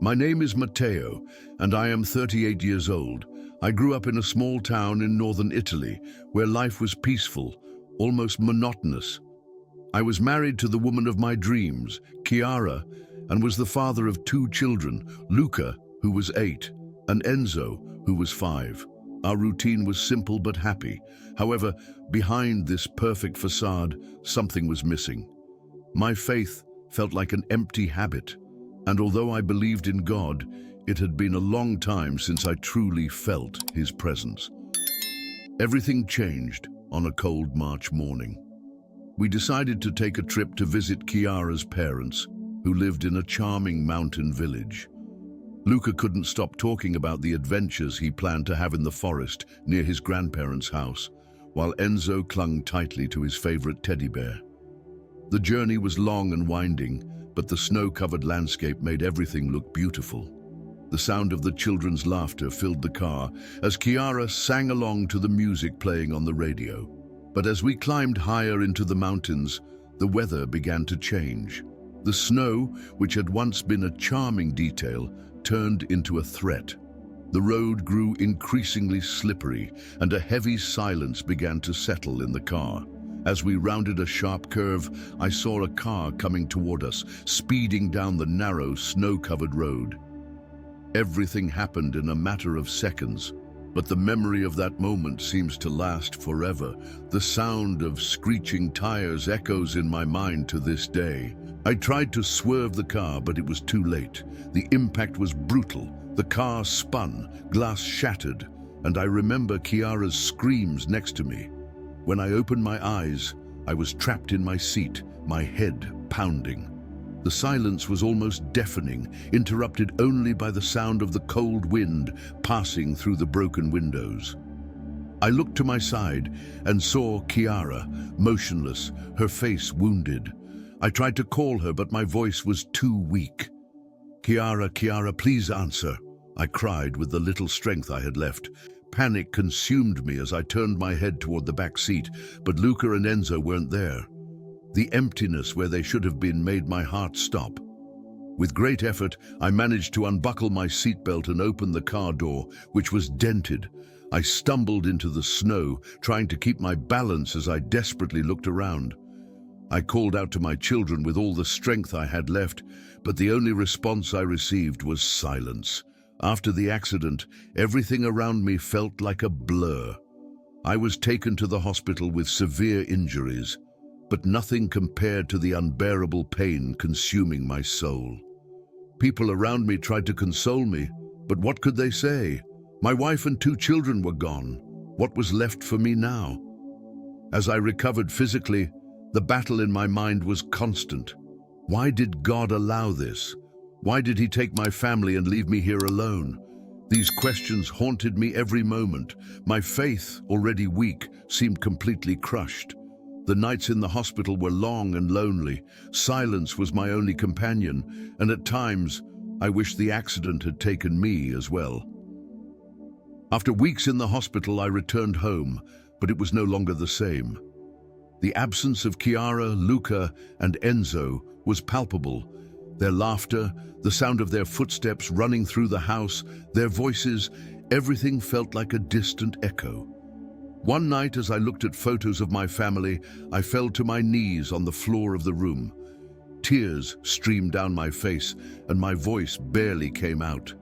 My name is Matteo, and I am 38 years old. I grew up in a small town in northern Italy, where life was peaceful, almost monotonous. I was married to the woman of my dreams, Chiara, and was the father of two children, Luca, who was 8, and Enzo, who was 5. Our routine was simple but happy. However, behind this perfect facade, something was missing. My faith felt like an empty habit, and although I believed in God, it had been a long time since I truly felt His presence. Everything changed on a cold March morning. We decided to take a trip to visit Chiara's parents, who lived in a charming mountain village. Luca couldn't stop talking about the adventures he planned to have in the forest near his grandparents' house, while Enzo clung tightly to his favorite teddy bear. The journey was long and winding, but the snow-covered landscape made everything look beautiful. The sound of the children's laughter filled the car as Chiara sang along to the music playing on the radio. But as we climbed higher into the mountains, the weather began to change. The snow, which had once been a charming detail, turned into a threat. The road grew increasingly slippery, and a heavy silence began to settle in the car. As we rounded a sharp curve, I saw a car coming toward us, speeding down the narrow, snow-covered road. Everything happened in a matter of seconds, but the memory of that moment seems to last forever. The sound of screeching tires echoes in my mind to this day. I tried to swerve the car, but it was too late. The impact was brutal. The car spun, glass shattered, and I remember Chiara's screams next to me. When I opened my eyes, I was trapped in my seat, my head pounding. The silence was almost deafening, interrupted only by the sound of the cold wind passing through the broken windows. I looked to my side and saw Chiara, motionless, her face wounded. I tried to call her, but my voice was too weak. "Chiara, Chiara, please answer," I cried with the little strength I had left. Panic consumed me as I turned my head toward the back seat, but Luca and Enzo weren't there. The emptiness where they should have been made my heart stop. With great effort, I managed to unbuckle my seatbelt and open the car door, which was dented. I stumbled into the snow, trying to keep my balance as I desperately looked around. I called out to my children with all the strength I had left, but the only response I received was silence. After the accident, everything around me felt like a blur. I was taken to the hospital with severe injuries, but nothing compared to the unbearable pain consuming my soul. People around me tried to console me, but what could they say? My wife and 2 children were gone. What was left for me now? As I recovered physically, the battle in my mind was constant. Why did God allow this? Why did He take my family and leave me here alone? These questions haunted me every moment. My faith, already weak, seemed completely crushed. The nights in the hospital were long and lonely. Silence was my only companion, and at times, I wished the accident had taken me as well. After weeks in the hospital, I returned home, but it was no longer the same. The absence of Chiara, Luca, and Enzo was palpable. Their laughter, the sound of their footsteps running through the house, their voices, everything felt like a distant echo. One night, as I looked at photos of my family, I fell to my knees on the floor of the room. Tears streamed down my face, and my voice barely came out.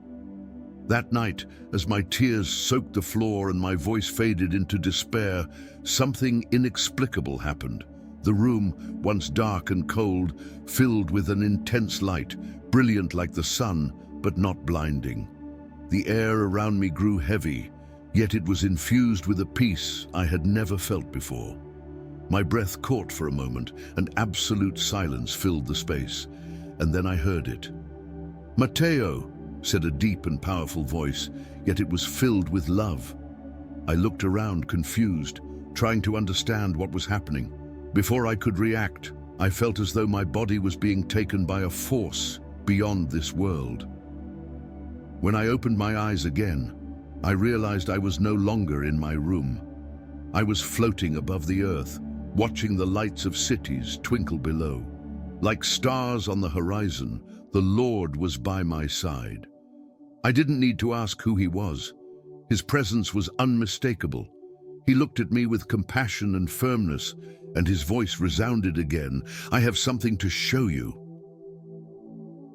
That night, as my tears soaked the floor and my voice faded into despair, something inexplicable happened. The room, once dark and cold, filled with an intense light, brilliant like the sun, but not blinding. The air around me grew heavy, yet it was infused with a peace I had never felt before. My breath caught for a moment, and absolute silence filled the space, and then I heard it. "Matteo," said a deep and powerful voice, yet it was filled with love. I looked around, confused, trying to understand what was happening. Before I could react, I felt as though my body was being taken by a force beyond this world. When I opened my eyes again, I realized I was no longer in my room. I was floating above the earth, watching the lights of cities twinkle below. Like stars on the horizon, The Lord was by my side. I didn't need to ask who he was. His presence was unmistakable. He looked at me with compassion and firmness, and his voice resounded again, "I have something to show you."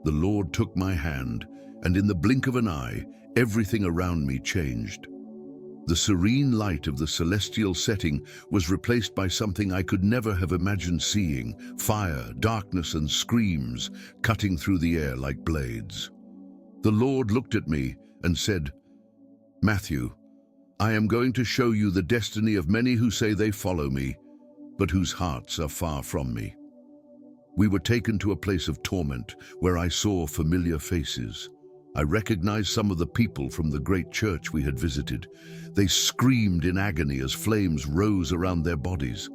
The Lord took my hand, and in the blink of an eye, everything around me changed. The serene light of the celestial setting was replaced by something I could never have imagined seeing: fire, darkness, and screams cutting through the air like blades. The Lord looked at me and said, "Matthew, I am going to show you the destiny of many who say they follow me, but whose hearts are far from me." We were taken to a place of torment where I saw familiar faces. I recognized some of the people from the great church we had visited. They screamed in agony as flames rose around their bodies.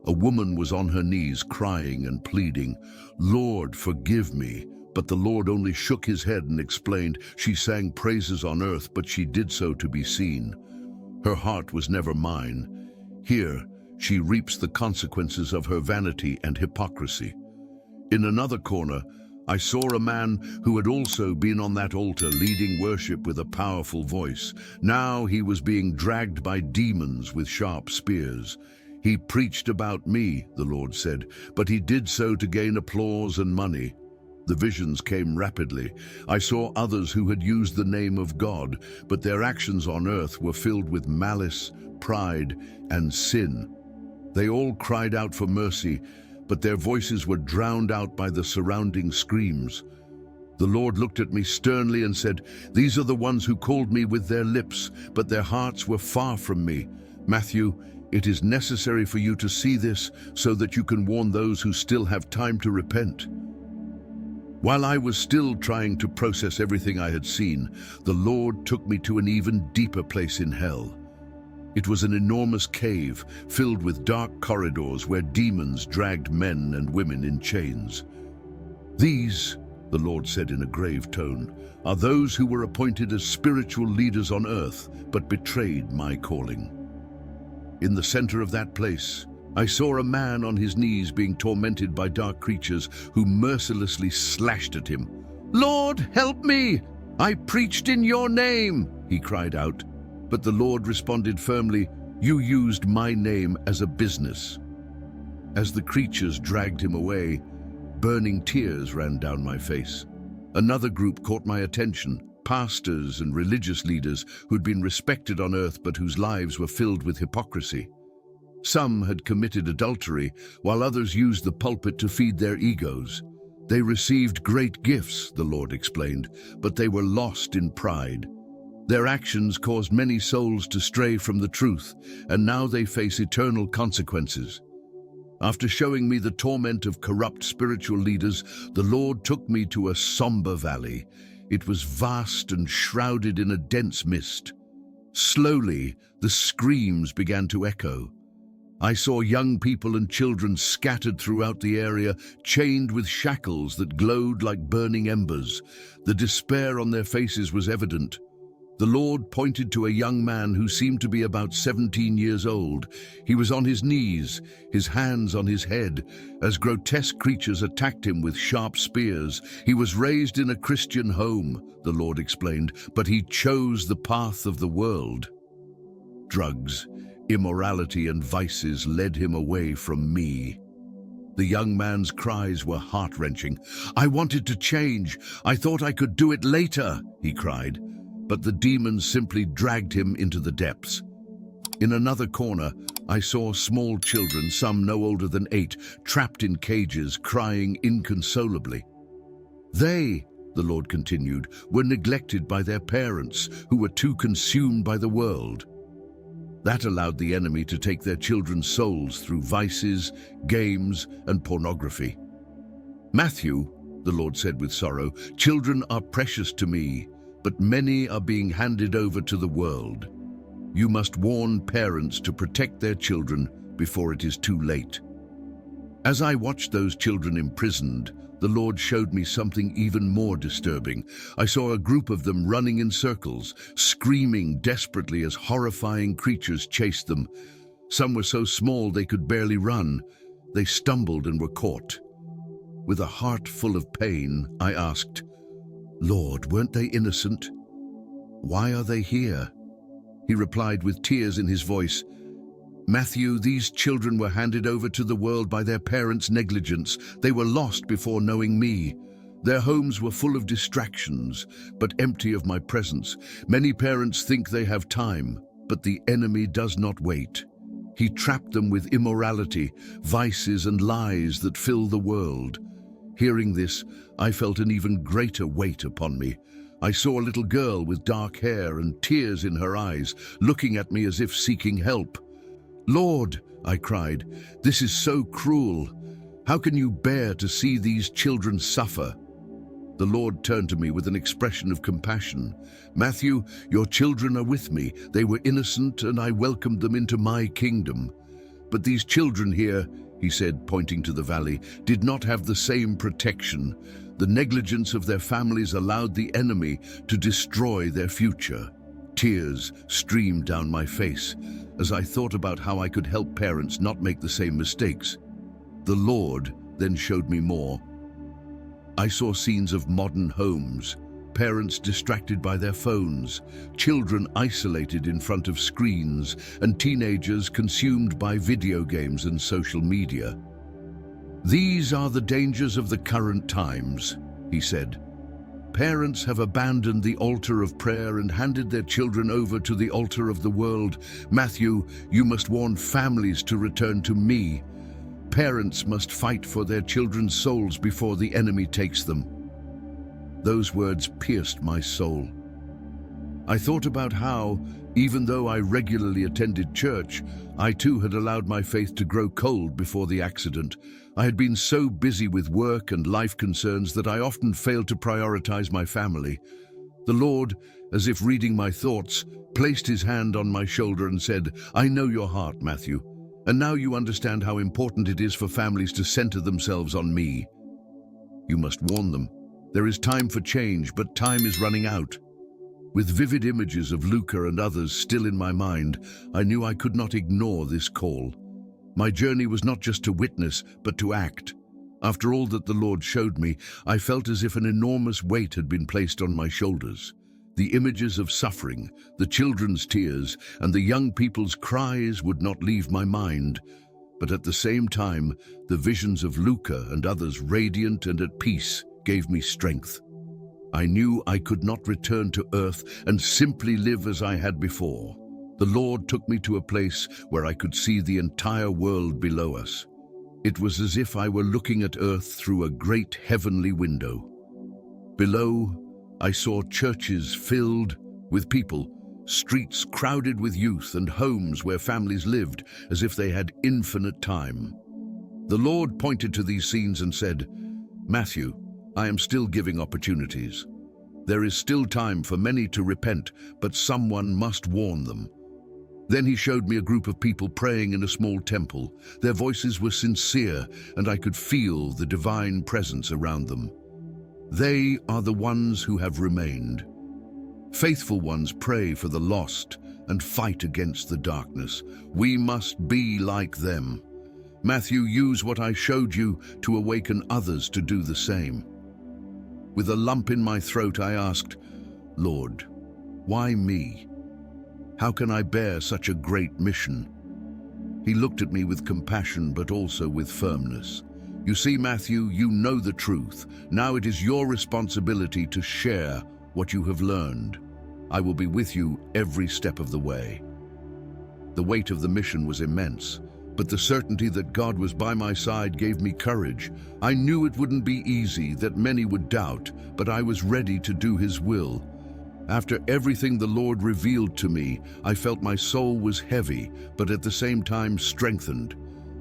A woman was on her knees crying and pleading, "Lord, forgive me." But the Lord only shook his head and explained, "She sang praises on earth, but she did so to be seen. Her heart was never mine. Here, she reaps the consequences of her vanity and hypocrisy." In another corner, I saw a man who had also been on that altar leading worship with a powerful voice. Now he was being dragged by demons with sharp spears. "He preached about me," the Lord said, "but he did so to gain applause and money." The visions came rapidly. I saw others who had used the name of God, but their actions on earth were filled with malice, pride, and sin. They all cried out for mercy, but their voices were drowned out by the surrounding screams. The Lord looked at me sternly and said, "These are the ones who called me with their lips, but their hearts were far from me. Matthew, it is necessary for you to see this so that you can warn those who still have time to repent." While I was still trying to process everything I had seen, the Lord took me to an even deeper place in hell. It was an enormous cave filled with dark corridors where demons dragged men and women in chains. "These," the Lord said in a grave tone, "are those who were appointed as spiritual leaders on earth, but betrayed my calling." In the center of that place, I saw a man on his knees being tormented by dark creatures who mercilessly slashed at him. "Lord, help me! I preached in your name!" he cried out. But the Lord responded firmly, "You used my name as a business." As the creatures dragged him away, burning tears ran down my face. Another group caught my attention, pastors and religious leaders who'd been respected on earth but whose lives were filled with hypocrisy. Some had committed adultery, while others used the pulpit to feed their egos. They received great gifts, the Lord explained, but they were lost in pride. Their actions caused many souls to stray from the truth, and now they face eternal consequences. After showing me the torment of corrupt spiritual leaders, the Lord took me to a somber valley. It was vast and shrouded in a dense mist. Slowly, the screams began to echo. I saw young people and children scattered throughout the area, chained with shackles that glowed like burning embers. The despair on their faces was evident. The Lord pointed to a young man who seemed to be about 17 years old. He was on his knees, his hands on his head, as grotesque creatures attacked him with sharp spears. He was raised in a Christian home, the Lord explained, but he chose the path of the world. Drugs, immorality, and vices led him away from me. The young man's cries were heart-wrenching. "I wanted to change. I thought I could do it later," he cried. But the demons simply dragged him into the depths. In another corner, I saw small children, some no older than 8, trapped in cages, crying inconsolably. They, the Lord continued, were neglected by their parents, who were too consumed by the world. That allowed the enemy to take their children's souls through vices, games, and pornography. "Matthew," the Lord said with sorrow, "children are precious to me, but many are being handed over to the world. You must warn parents to protect their children before it is too late." As I watched those children imprisoned, the Lord showed me something even more disturbing. I saw a group of them running in circles, screaming desperately as horrifying creatures chased them. Some were so small they could barely run. They stumbled and were caught. With a heart full of pain, I asked, "Lord, weren't they innocent? Why are they here?" He replied with tears in his voice, "Matthew, these children were handed over to the world by their parents' negligence. They were lost before knowing me. Their homes were full of distractions, but empty of my presence. Many parents think they have time, but the enemy does not wait. He trapped them with immorality, vices and lies that fill the world." Hearing this, I felt an even greater weight upon me. I saw a little girl with dark hair and tears in her eyes, looking at me as if seeking help. "Lord," I cried, "this is so cruel. How can you bear to see these children suffer?" The Lord turned to me with an expression of compassion. "Matthew, your children are with me. They were innocent and I welcomed them into my kingdom. But these children here," he said, pointing to the valley, "did not have the same protection. The negligence of their families allowed the enemy to destroy their future." Tears streamed down my face as I thought about how I could help parents not make the same mistakes. The Lord then showed me more. I saw scenes of modern homes, parents distracted by their phones, children isolated in front of screens, and teenagers consumed by video games and social media. "These are the dangers of the current times," he said. "Parents have abandoned the altar of prayer and handed their children over to the altar of the world. Matthew, you must warn families to return to me. Parents must fight for their children's souls before the enemy takes them." Those words pierced my soul. I thought about how, even though I regularly attended church, I too had allowed my faith to grow cold before the accident. I had been so busy with work and life concerns that I often failed to prioritize my family. The Lord, as if reading my thoughts, placed his hand on my shoulder and said, "I know your heart, Matthew, and now you understand how important it is for families to center themselves on me. You must warn them. There is time for change, but time is running out." With vivid images of Luca and others still in my mind, I knew I could not ignore this call. My journey was not just to witness, but to act. After all that the Lord showed me, I felt as if an enormous weight had been placed on my shoulders. The images of suffering, the children's tears, and the young people's cries would not leave my mind. But at the same time, the visions of Luca and others radiant and at peace gave me strength. I knew I could not return to earth and simply live as I had before. The Lord took me to a place where I could see the entire world below us. It was as if I were looking at earth through a great heavenly window. Below, I saw churches filled with people, streets crowded with youth, and homes where families lived as if they had infinite time. The Lord pointed to these scenes and said, "Matthew, I am still giving opportunities. There is still time for many to repent, but someone must warn them." Then he showed me a group of people praying in a small temple. Their voices were sincere, and I could feel the divine presence around them. They are the ones who have remained. Faithful ones pray for the lost and fight against the darkness. We must be like them. Matthew, use what I showed you to awaken others to do the same. With a lump in my throat, I asked, "Lord, why me? How can I bear such a great mission?" He looked at me with compassion, but also with firmness. "You see, Matthew, you know the truth. Now it is your responsibility to share what you have learned. I will be with you every step of the way." The weight of the mission was immense, but the certainty that God was by my side gave me courage. I knew it wouldn't be easy, that many would doubt, but I was ready to do His will. After everything the Lord revealed to me, I felt my soul was heavy, but at the same time strengthened.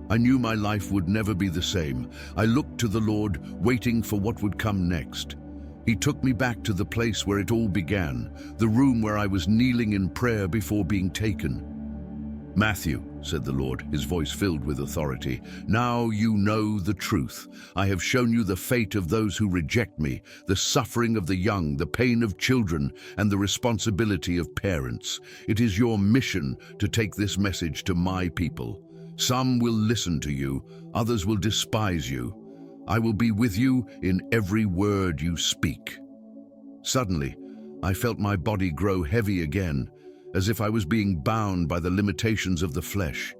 I knew my life would never be the same. I looked to the Lord, waiting for what would come next. He took me back to the place where it all began, the room where I was kneeling in prayer before being taken. "Matthew," said the Lord, his voice filled with authority, "now you know the truth. I have shown you the fate of those who reject me, the suffering of the young, the pain of children, and the responsibility of parents. It is your mission to take this message to my people. Some will listen to you, others will despise you. I will be with you in every word you speak." Suddenly, I felt my body grow heavy again, as if I was being bound by the limitations of the flesh.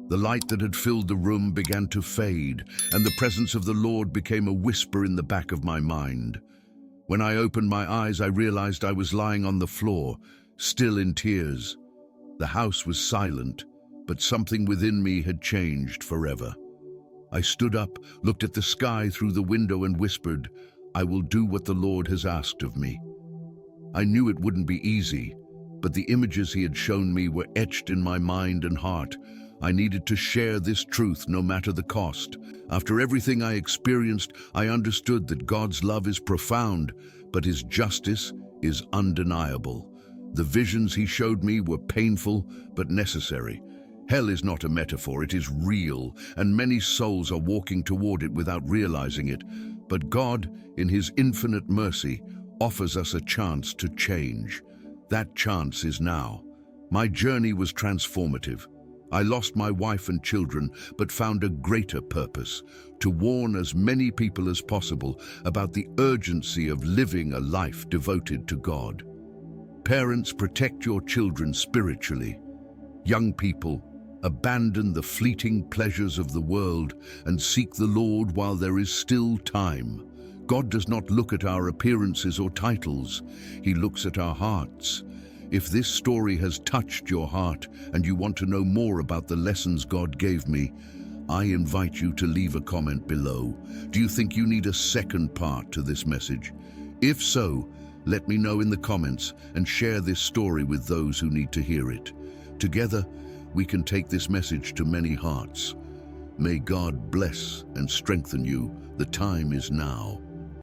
The light that had filled the room began to fade, and the presence of the Lord became a whisper in the back of my mind. When I opened my eyes, I realized I was lying on the floor, still in tears. The house was silent, but something within me had changed forever. I stood up, looked at the sky through the window and whispered, "I will do what the Lord has asked of me." I knew it wouldn't be easy, but the images he had shown me were etched in my mind and heart. I needed to share this truth no matter the cost. After everything I experienced, I understood that God's love is profound, but his justice is undeniable. The visions he showed me were painful but necessary. Hell is not a metaphor, it is real, and many souls are walking toward it without realizing it. But God, in his infinite mercy, offers us a chance to change. That chance is now. My journey was transformative. I lost my wife and children, but found a greater purpose: to warn as many people as possible about the urgency of living a life devoted to God. Parents, protect your children spiritually. Young people, abandon the fleeting pleasures of the world and seek the Lord while there is still time. God does not look at our appearances or titles. He looks at our hearts. If this story has touched your heart and you want to know more about the lessons God gave me, I invite you to leave a comment below. Do you think you need a second part to this message? If so, let me know in the comments and share this story with those who need to hear it. Together, we can take this message to many hearts. May God bless and strengthen you. The time is now.